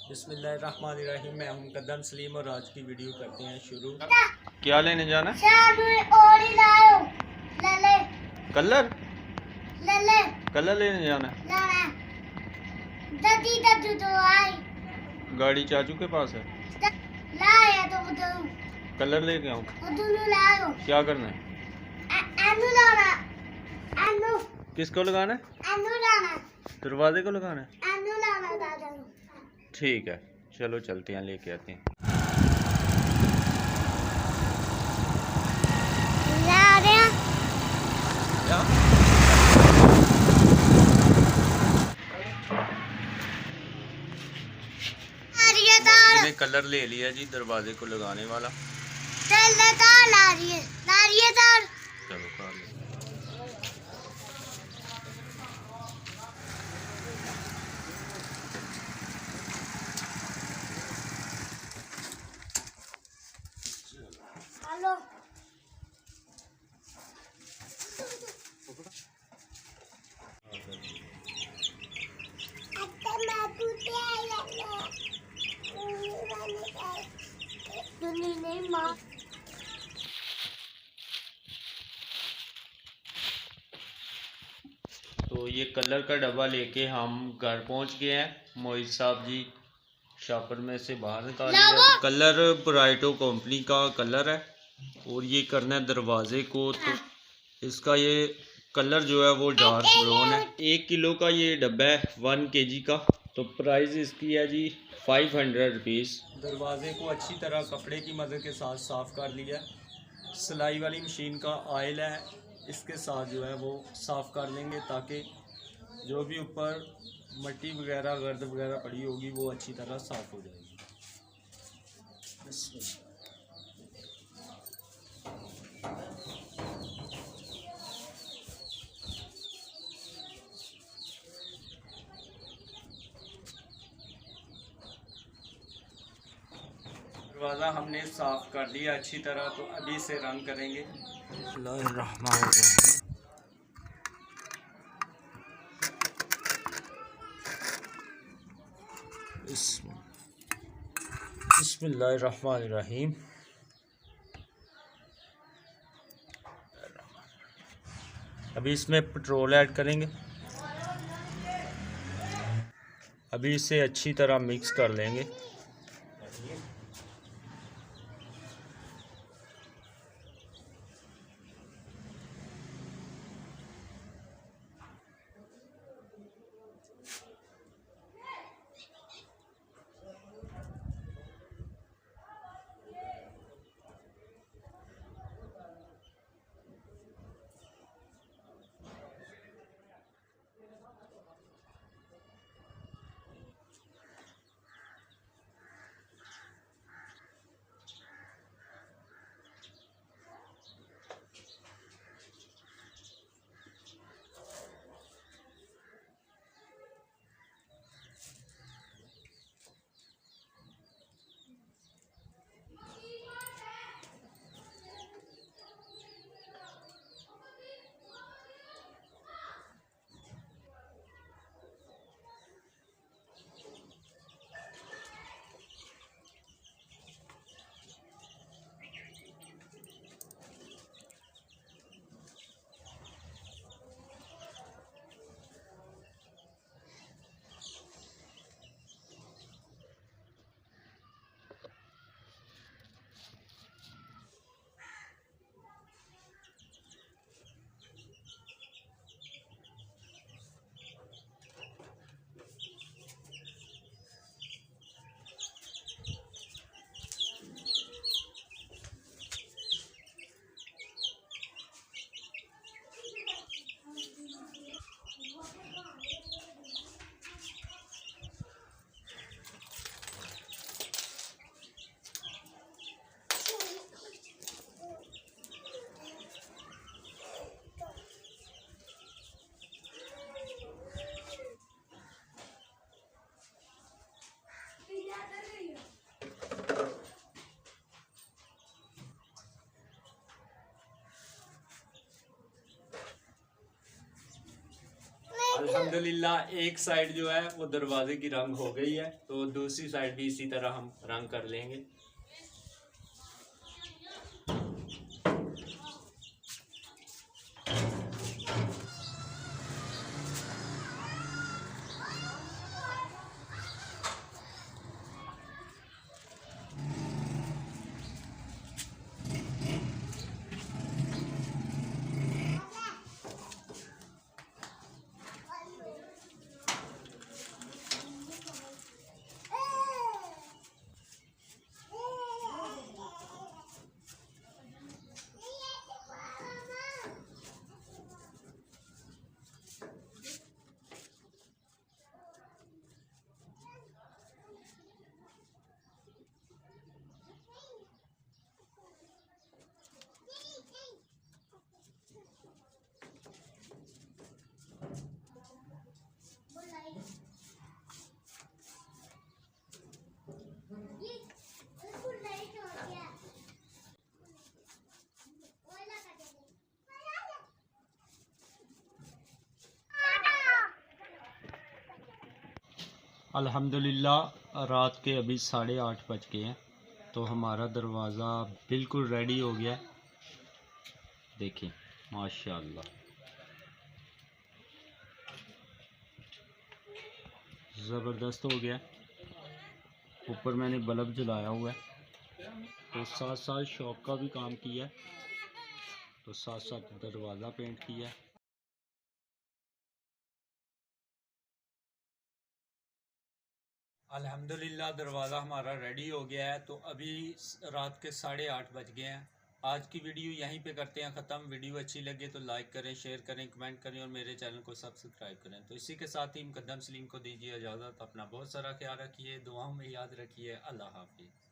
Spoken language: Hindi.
बिस्मिल्लाहिर्रहमानिर्रहीम। मैं हूं कदम सलीम और आज की वीडियो करते हैं शुरू। क्या लेने जाना? कलर कलर लेने जाना। गाड़ी चाचू के पास है। कलर लेके आऊँ? क्या करना है? किसको लगाना है? दरवाजे को लगाना है। ठीक है, चलो चलते हैं, लेके आते हैं। मैंने कलर ले लिया जी, दरवाजे को लगाने वाला। चलो कर लो। हेलो तो ये कलर का डब्बा लेके हम घर पहुंच गए हैं। मोहित साहब जी शॉपर में से बाहर निकाल लिया। कलर ब्राइटो कंपनी का कलर है और ये करना है दरवाजे को। तो इसका ये कलर जो है वो डार्क ब्राउन है। 1 किलो का ये डब्बा है, 1 kg का। तो प्राइस इसकी है जी 500 रुपीज़। दरवाजे को अच्छी तरह कपड़े की मदद के साथ साफ़ कर लिया। सिलाई वाली मशीन का ऑयल है, इसके साथ जो है वो साफ़ कर लेंगे ताकि जो भी ऊपर मिट्टी वगैरह गर्द वगैरह पड़ी होगी वो अच्छी तरह साफ़ हो जाएगी। दरवाज़ा हमने साफ़ कर लिया अच्छी तरह, तो अभी से रंग करेंगे। बिस्मिल्लाहिर्रहमानिर्रहीम। अभी इसमें पेट्रोल ऐड करेंगे। अभी इसे अच्छी तरह मिक्स कर लेंगे। अल्हम्दुलिल्लाह एक साइड जो है वो दरवाजे की रंग हो गई है, तो दूसरी साइड भी इसी तरह हम रंग कर लेंगे। अल्हम्दुलिल्लाह रात के अभी 8:30 बज गए हैं, तो हमारा दरवाज़ा बिल्कुल रेडी हो गया। देखिए माशाल्लाह ज़बरदस्त हो गया। ऊपर मैंने बल्ब जलाया हुआ है, तो साथ साथ शॉप का भी काम किया, तो साथ साथ दरवाज़ा पेंट किया। अल्हम्दुलिल्लाह दरवाज़ा हमारा रेडी हो गया है। तो अभी रात के 8:30 बज गए हैं। आज की वीडियो यहीं पे करते हैं ख़त्म। वीडियो अच्छी लगे तो लाइक करें, शेयर करें, कमेंट करें और मेरे चैनल को सब्सक्राइब करें। तो इसी के साथ ही मुकद्दम सलीम को दीजिए इजाज़त। अपना बहुत सारा ख्याल रखिए, दुआओं में याद रखिए। अल्लाह हाफिज़।